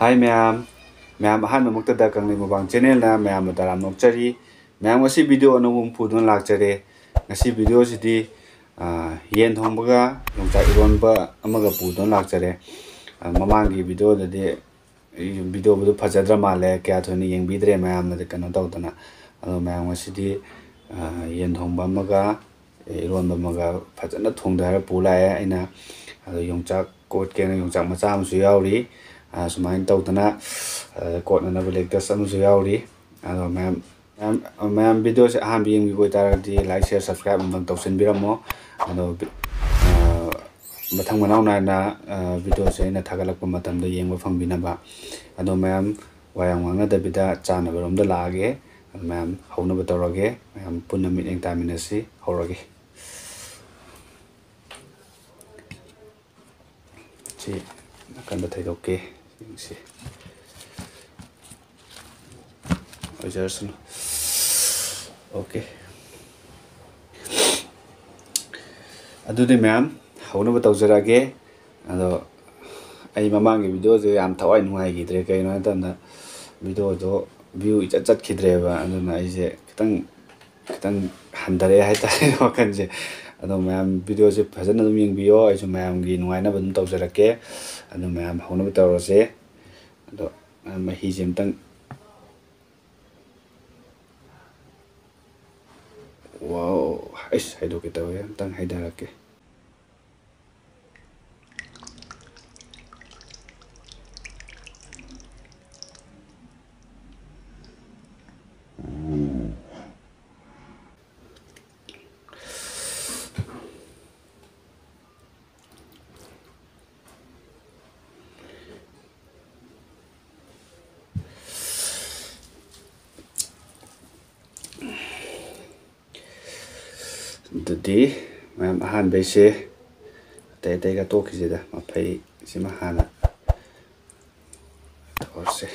Hi ma'am, ma'am ahan mamukta kangleimukbang channel na ma'am daram nokchari ma'am ngasi video anobum pudon lakjare ngasi video sidi yen thongba yongchak eronba amaga pudon lakjare mamangi video dadi video bu phajadra male kya thoni yengbidre ma'am na kano tawdana ado ma'am ngasi yen thongba amaga eronba amaga phajana thongdara pulae aina ado yongchak kot kena yongchak macha amsu yauri sumain tawdana kot na lecture amsu yauri ado ma'am video se ahan bi yengi taradi like share subscribe bang tawsin biramo ado mathang manaw na video se na thagalakpa matamda yengba phangbinaba ado ma'am wayang wanga dabida chana baromda laage ma'am hauna batorage ma'am punna meeting taminasi horage si nakanda thaidoke si ojarsun okay adudi ma'am hauna batawjarage ado ai mamangi video je am thawai nungai gidre kaino tanda video do view ichat khidreba aduna aije kitang handare hai ta wakanje ado ma'am video je phajana dum yengbiyo aisu ma'am gi nungai na badum tawjarake ado ma'am hauna batawrase ado mahi jemtang wow is haido kitawe tang haidarake Jadi ma'am ahan baise tay ga to khijeda maphai sima hana torse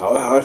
Hảo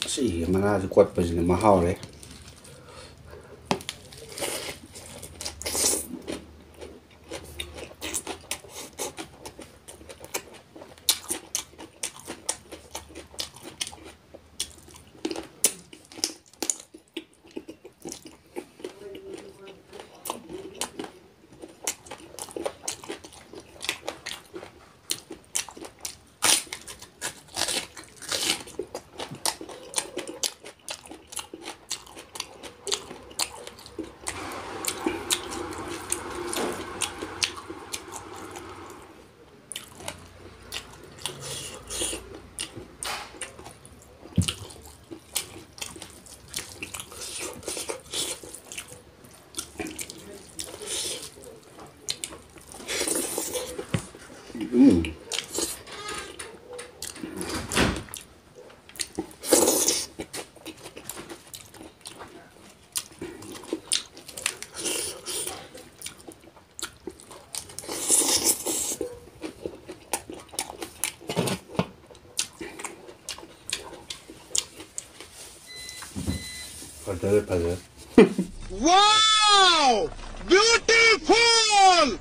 Sì, manase quatpasina mahal. Padahal. Wow! Beautiful!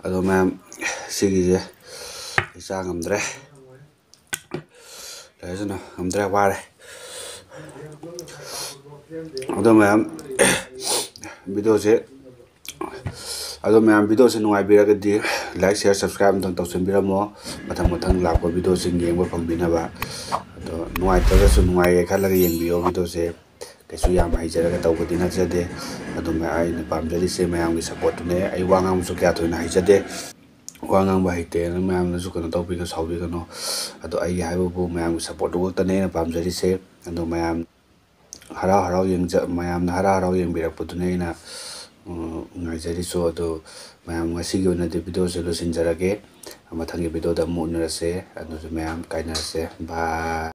ꯑꯗꯣ ꯃꯌꯥꯝ ꯁꯤꯒꯤꯁꯦ ꯑꯩ ꯆꯥ ꯉꯝꯗ꯭ꯔꯦ, ꯂꯩꯔꯁꯨꯅ ꯉꯝꯗ꯭ꯔꯦ, ꯋꯥꯔꯦ. ꯑꯗꯣ ꯃꯌꯥꯝ ꯚꯤꯗꯤꯑꯣꯁꯦ ꯅꯨꯡꯉꯥꯏꯕꯤꯔꯒꯗꯤ like share subscribe ꯑꯃꯇꯪ ꯇꯧꯁꯟꯕꯤꯔꯝꯃꯣ, ꯃꯊꯪ ꯂꯥꯛꯄ ꯚꯤꯗꯤꯑꯣꯁꯤꯡ ꯌꯦꯡꯕ ꯐꯪꯕꯤꯅꯕ. ꯑꯗꯣ ꯅꯨꯡꯉꯥꯏꯇ꯭ꯔꯒꯁꯨ ꯅꯨꯡꯉꯥꯏꯌꯦ ꯈꯜꯂꯒ ꯌꯦꯡꯕꯤꯌꯣ. ꯚꯤꯗꯤꯑꯣꯁꯦ ꯀꯩꯁꯨ ꯌꯥꯝ ꯍꯩꯖꯔꯒ ꯇꯧꯕꯗꯤ ꯅꯠꯆꯗꯦ. ꯑꯗꯨꯝ ꯑꯩꯅ ꯄꯥꯝꯖꯔꯤꯁꯦ ꯃꯌꯥꯝꯒꯤ ꯁꯞꯄꯣꯔꯠꯇꯨꯅꯦ. ꯑꯩ ꯋꯥ ꯉꯥꯡꯕꯁꯨ ꯀꯌꯥ ꯊꯣꯏꯅ ꯍꯩꯖꯗꯦ, ꯋꯥ ꯉꯥꯡꯕ ꯍꯩꯇꯦꯅ ꯃꯌꯥꯝꯅꯁꯨ ꯀꯩꯅꯣ ꯇꯧꯕꯤꯒꯅꯨ, ꯁꯥꯎꯕꯤꯒꯅꯨ. ꯑꯗꯣ ꯑꯩꯒꯤ ꯍꯥꯏꯕꯕꯨ ꯃꯌꯥꯝꯒꯤ ꯁꯞꯄꯣꯔꯠꯇꯨ ꯈꯛꯇꯅꯦ ꯑꯩꯅ ꯄꯥꯝꯖꯔꯤꯁꯦ. ꯑꯗꯣ ꯃꯌꯥꯝꯅ ꯍꯔꯥꯎ ꯍꯔꯥꯎ ꯌꯦꯡꯕꯤꯔꯛꯄꯗꯨꯅꯦ ꯑꯩꯅ ꯉꯥꯏꯖꯔꯤꯁꯨ. ꯑꯗꯣ ꯃꯌꯥꯝ ꯉꯁꯤꯒꯤ ꯑꯣꯏꯅꯗꯤ ꯚꯤꯗꯤꯑꯣꯁꯦ ꯂꯣꯏꯁꯤꯟꯖꯔꯒꯦ. ꯃꯊꯪꯒꯤ ꯚꯤꯗꯤꯑꯣꯗ ꯑꯃꯨꯛ ꯎꯅꯔꯁꯦ. ꯑꯗꯨꯁꯨ ꯃꯌꯥꯝ ꯀꯥꯏꯅꯔꯁꯦ. ꯕꯥꯏ.